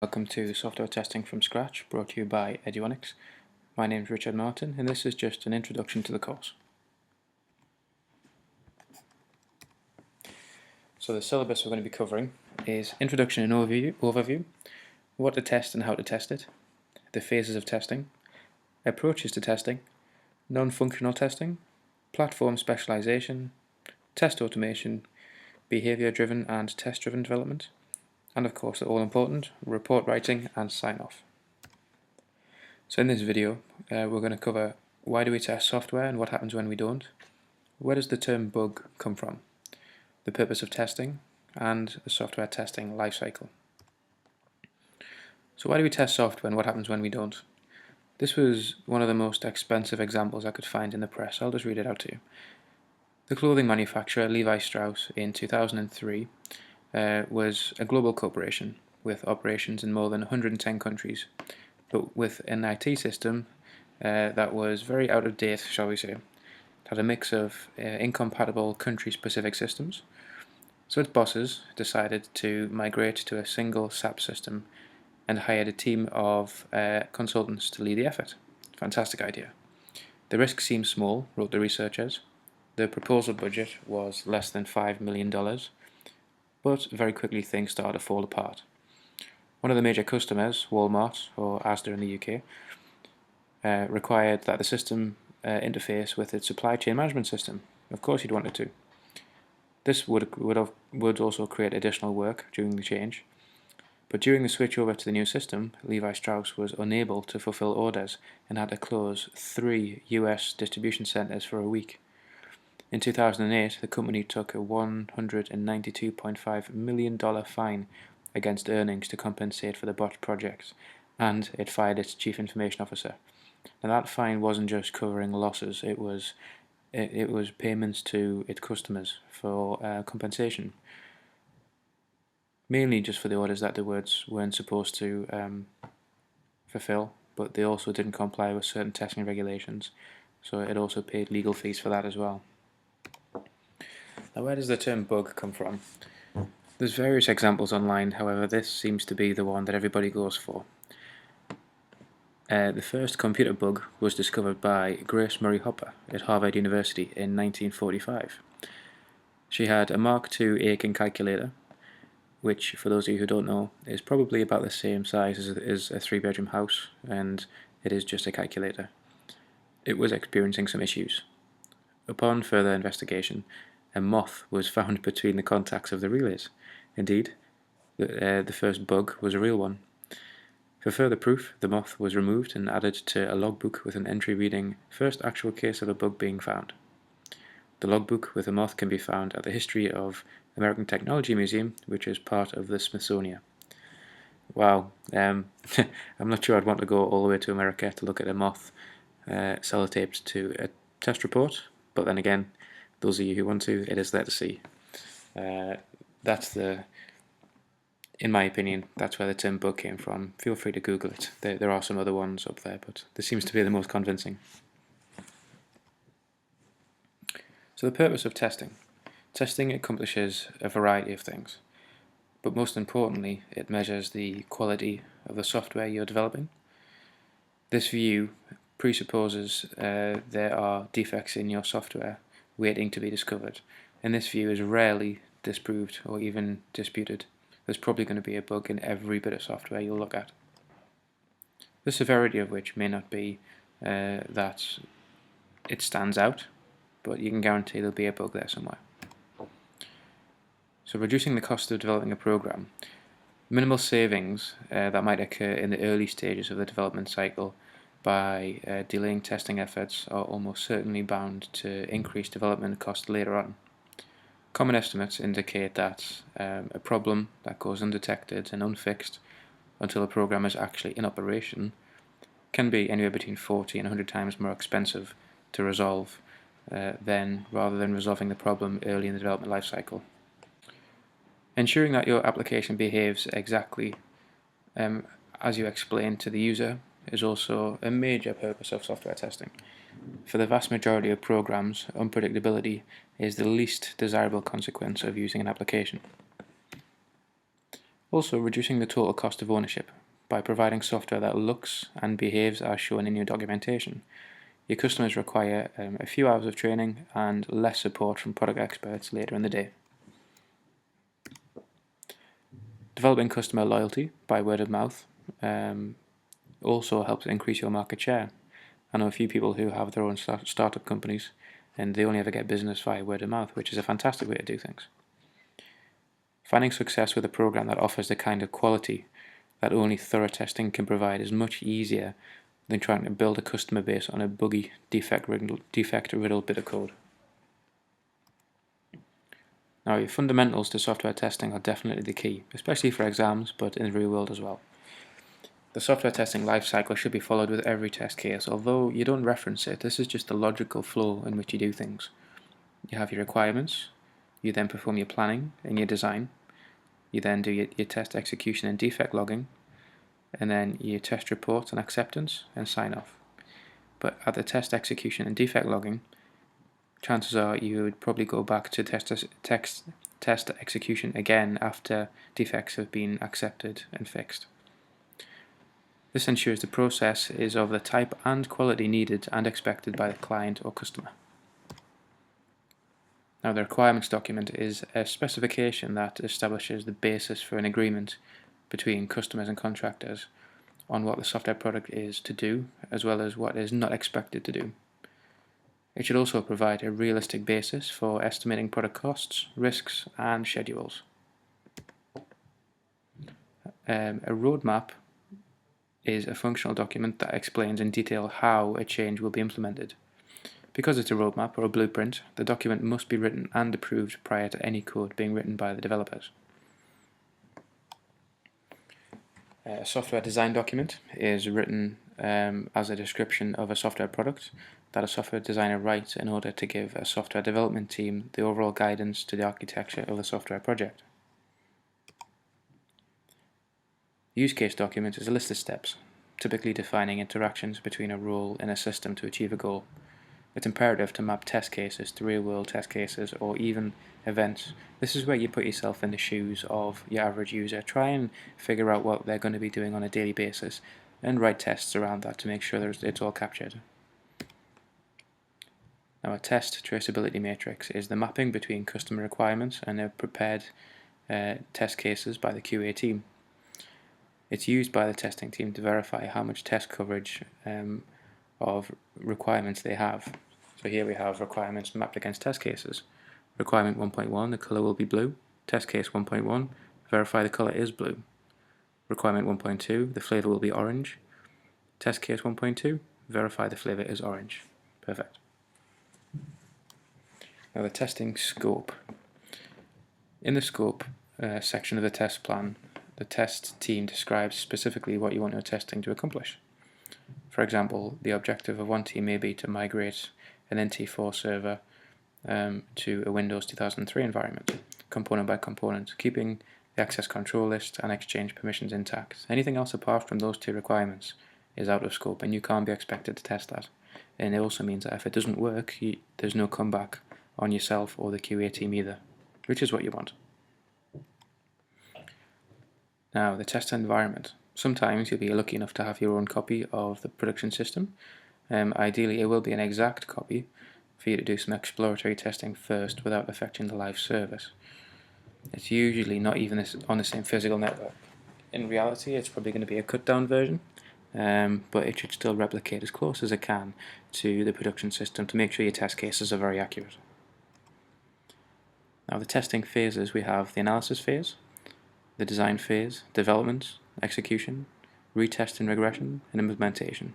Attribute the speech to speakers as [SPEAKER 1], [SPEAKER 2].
[SPEAKER 1] Welcome to Software Testing from Scratch, brought to you by Eduonics. My name is Richard Martin, and this is just an introduction to the course. So the syllabus we're going to be covering is Introduction and Overview, what to test and how to test it, the phases of testing, approaches to testing, non-functional testing, platform specialization, test automation, behavior-driven and test-driven development, and of course the all-important report writing and sign-off. So in this video, we're going to cover why do we test software and what happens when we don't, where does the term bug come from, the purpose of testing, and the software testing lifecycle. So why do we test software and what happens when we don't? This was one of the most expensive examples I could find in the press. I'll just read it out to you. The clothing manufacturer Levi Strauss in 2003 was a global corporation with operations in more than 110 countries, but with an IT system that was very out of date, shall we say. It had a mix of incompatible country-specific systems, so its bosses decided to migrate to a single SAP system and hired a team of consultants to lead the effort. Fantastic idea. The risk seemed small, wrote the researchers. The proposal budget was less than $5 million, but very quickly things started to fall apart. One of the major customers, Walmart, or Asda in the UK, required that the system interface with its supply chain management system. Of course you'd want it to. This would also create additional work during the change. But during the switch over to the new system, Levi Strauss was unable to fulfill orders and had to close 3 US distribution centers for a week. In 2008, the company took a $192.5 million fine against earnings to compensate for the botched projects, and it fired its chief information officer. Now that fine wasn't just covering losses, it was payments to its customers for compensation, mainly just for the orders that the words weren't supposed to fulfill, but they also didn't comply with certain testing regulations, so it also paid legal fees for that as well. Now where does the term bug come from? There's various examples online, however this seems to be the one that everybody goes for. The first computer bug was discovered by Grace Murray Hopper at Harvard University in 1945. She had a Mark II Aiken calculator, which, for those of you who don't know, is probably about the same size as a 3-bedroom house, and it is just a calculator. It was experiencing some issues. Upon further investigation, a moth was found between the contacts of the relays. Indeed, the first bug was a real one. For further proof, the moth was removed and added to a logbook with an entry reading, "First actual case of a bug being found." The logbook with the moth can be found at the History of American Technology Museum, which is part of the Smithsonian. Wow, I'm not sure I'd want to go all the way to America to look at a moth sellotaped to a test report, but then again, those of you who want to, it is there to see. In my opinion, that's where the term bug came from. Feel free to Google it. There are some other ones up there, but this seems to be the most convincing. So the purpose of testing. Testing accomplishes a variety of things, but most importantly, it measures the quality of the software you're developing. This view presupposes there are defects in your software waiting to be discovered, and this view is rarely disproved or even disputed. There's probably going to be a bug in every bit of software you'll look at. The severity of which may not be that it stands out, but you can guarantee there'll be a bug there somewhere. So reducing the cost of developing a program. Minimal savings that might occur in the early stages of the development cycle by delaying testing efforts are almost certainly bound to increase development cost later on. Common estimates indicate that a problem that goes undetected and unfixed until a program is actually in operation can be anywhere between 40 and 100 times more expensive to resolve rather than resolving the problem early in the development lifecycle. Ensuring that your application behaves exactly as you explain to the user is also a major purpose of software testing. For the vast majority of programs, unpredictability is the least desirable consequence of using an application. Also, reducing the total cost of ownership by providing software that looks and behaves as shown in your documentation. Your customers require a few hours of training and less support from product experts later in the day. Developing customer loyalty by word of mouth also helps increase your market share. I know a few people who have their own startup companies and they only ever get business via word of mouth, which is a fantastic way to do things. Finding success with a program that offers the kind of quality that only thorough testing can provide is much easier than trying to build a customer base on a buggy, defect-riddled bit of code. Now, your fundamentals to software testing are definitely the key, especially for exams, but in the real world as well. The software testing lifecycle should be followed with every test case. Although you don't reference it, this is just the logical flow in which you do things. You have your requirements, you then perform your planning and your design, you then do your test execution and defect logging, and then your test reports and acceptance and sign off. But at the test execution and defect logging, chances are you would probably go back to test execution again after defects have been accepted and fixed. This ensures the process is of the type and quality needed and expected by the client or customer. Now, the requirements document is a specification that establishes the basis for an agreement between customers and contractors on what the software product is to do, as well as what is not expected to do. It should also provide a realistic basis for estimating product costs, risks, and schedules. A roadmap is a functional document that explains in detail how a change will be implemented. Because it's a roadmap or a blueprint, the document must be written and approved prior to any code being written by the developers. A software design document is written as a description of a software product that a software designer writes in order to give a software development team the overall guidance to the architecture of the software project. The use case document is a list of steps, typically defining interactions between a role in a system to achieve a goal. It's imperative to map test cases to real-world test cases or even events. This is where you put yourself in the shoes of your average user. Try and figure out what they're going to be doing on a daily basis and write tests around that to make sure it's all captured. Now, a test traceability matrix is the mapping between customer requirements and the prepared test cases by the QA team. It's used by the testing team to verify how much test coverage of requirements they have. So here we have requirements mapped against test cases. Requirement 1.1, the color will be blue. Test case 1.1, verify the color is blue. Requirement 1.2, the flavor will be orange. Test case 1.2, verify the flavor is orange. Perfect. Now, the testing scope. In the scope section of the test plan, the test team describes specifically what you want your testing to accomplish. For example, the objective of one team may be to migrate an NT4 server to a Windows 2003 environment, component by component, keeping the access control list and exchange permissions intact. Anything else apart from those two requirements is out of scope, and you can't be expected to test that. And it also means that if it doesn't work, there's no comeback on yourself or the QA team either, which is what you want. Now, the test environment. Sometimes you'll be lucky enough to have your own copy of the production system. Ideally, it will be an exact copy for you to do some exploratory testing first without affecting the live service. It's usually not even on the same physical network. In reality, it's probably going to be a cut-down version, but it should still replicate as close as it can to the production system to make sure your test cases are very accurate. Now, the testing phases, we have the analysis phase, the design phase, development, execution, retest and regression, and implementation.